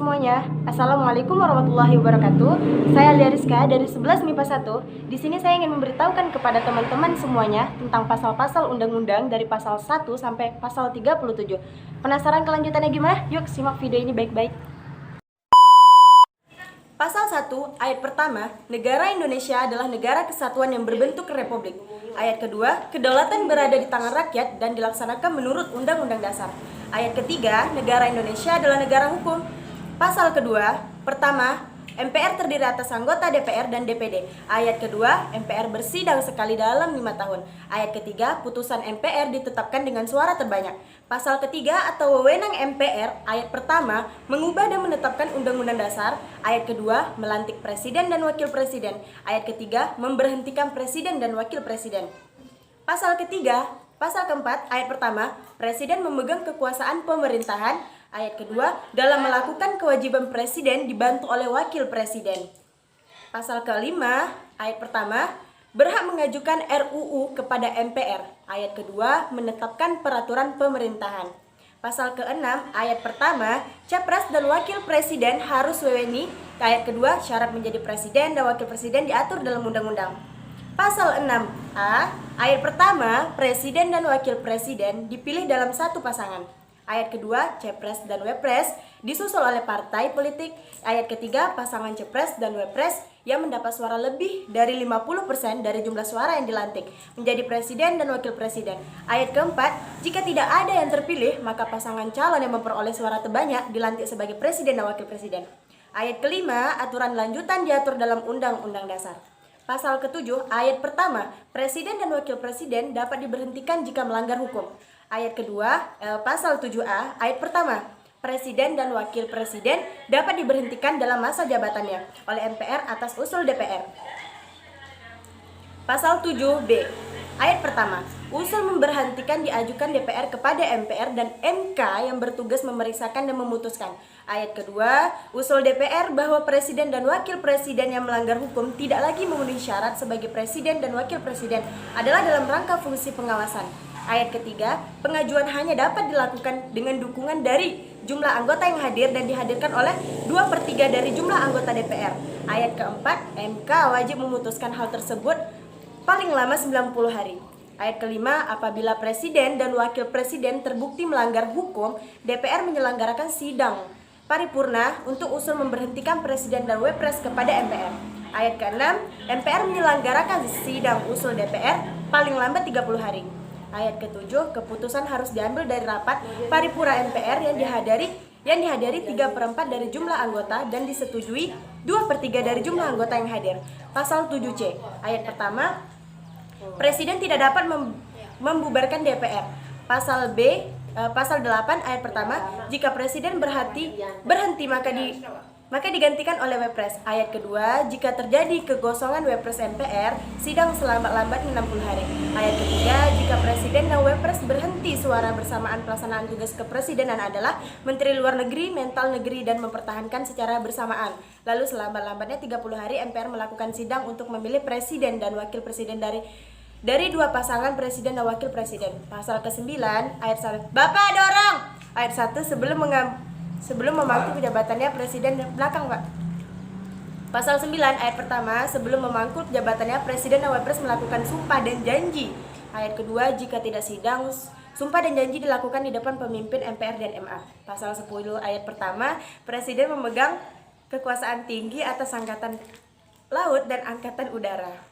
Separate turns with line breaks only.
semuanya. Assalamualaikum warahmatullahi wabarakatuh. Saya Lia Rizka dari 11 MIPA 1. Di sini saya ingin memberitahukan kepada teman-teman semuanya tentang pasal-pasal undang-undang dari pasal 1 sampai pasal 37. Penasaran kelanjutannya gimana? Yuk simak video ini baik-baik. Pasal 1, ayat pertama, negara Indonesia adalah negara kesatuan yang berbentuk republik. Ayat kedua, kedaulatan berada di tangan rakyat dan dilaksanakan menurut Undang-Undang Dasar. Ayat ketiga, negara Indonesia adalah negara hukum. Pasal kedua, pertama, MPR terdiri atas anggota DPR dan DPD. Ayat kedua, MPR bersidang sekali dalam 5 tahun. Ayat ketiga, putusan MPR ditetapkan dengan suara terbanyak. Pasal ketiga atau wewenang MPR, ayat pertama, mengubah dan menetapkan Undang-Undang Dasar. Ayat kedua, melantik presiden dan wakil presiden. Ayat ketiga, memberhentikan presiden dan wakil presiden. Pasal ketiga, pasal keempat, ayat pertama, presiden memegang kekuasaan pemerintahan. Ayat kedua, dalam melakukan kewajiban presiden dibantu oleh wakil presiden. Pasal kelima, ayat pertama, berhak mengajukan RUU kepada MPR. Ayat kedua, menetapkan peraturan pemerintahan. Pasal keenam, ayat pertama, capres dan wakil presiden harus wewenang. Ayat kedua, syarat menjadi presiden dan wakil presiden diatur dalam undang-undang. Pasal 6A, ayat pertama, presiden dan wakil presiden dipilih dalam satu pasangan. Ayat kedua, capres dan wapres disusul oleh partai politik. Ayat ketiga, pasangan capres dan wapres yang mendapat suara lebih dari 50% dari jumlah suara yang dilantik menjadi presiden dan wakil presiden. Ayat keempat, jika tidak ada yang terpilih, maka pasangan calon yang memperoleh suara terbanyak dilantik sebagai presiden dan wakil presiden. Ayat kelima, aturan lanjutan diatur dalam Undang-Undang Dasar. Pasal ketujuh, ayat pertama, presiden dan wakil presiden dapat diberhentikan jika melanggar hukum. Ayat kedua, pasal 7A, ayat pertama, presiden dan wakil presiden dapat diberhentikan dalam masa jabatannya oleh MPR atas usul DPR. Pasal 7B, ayat pertama, usul memberhentikan diajukan DPR kepada MPR dan MK yang bertugas memeriksakan dan memutuskan. Ayat kedua, usul DPR bahwa presiden dan wakil presiden yang melanggar hukum tidak lagi memenuhi syarat sebagai presiden dan wakil presiden adalah dalam rangka fungsi pengawasan. Ayat ketiga, pengajuan hanya dapat dilakukan dengan dukungan dari jumlah anggota yang hadir dan dihadirkan oleh 2/3 dari jumlah anggota DPR. Ayat keempat, MK wajib memutuskan hal tersebut paling lama 90 hari. Ayat kelima, apabila presiden dan wakil presiden terbukti melanggar hukum, DPR menyelenggarakan sidang paripurna untuk usul memberhentikan presiden dan wapres kepada MPR. Ayat keenam, MPR menyelenggarakan sidang usul DPR paling lambat 30 hari. Ayat ketujuh, keputusan harus diambil dari rapat paripurna MPR yang dihadiri 3/4 dari jumlah anggota dan disetujui 2/3 dari jumlah anggota yang hadir. Pasal 7C, ayat pertama, presiden tidak dapat membubarkan DPR. Pasal 8 ayat pertama, jika presiden berhenti maka digantikan oleh wapres. Ayat kedua, jika terjadi kekosongan wapres MPR, sidang selambat-lambatnya 60 hari. Ayat ketiga, jika presiden dan wapres berhenti suara bersamaan pelaksanaan tugas kepresidenan adalah Menteri Luar Negeri, Mental Negeri, dan mempertahankan secara bersamaan. Lalu selambat-lambatnya 30 hari MPR melakukan sidang untuk memilih presiden dan wakil presiden dari dua pasangan presiden dan wakil presiden. Pasal ke-9 ayat 1. Bapak dorong. Ayat 1, sebelum memangku jabatannya presiden belakang, Pak. Pasal 9 ayat pertama, sebelum memangku jabatannya presiden dan wapres melakukan sumpah dan janji. Ayat kedua, jika tidak sidang, sumpah dan janji dilakukan di depan pemimpin MPR dan MA. Pasal 10 ayat pertama, presiden memegang kekuasaan tinggi atas angkatan laut dan angkatan udara.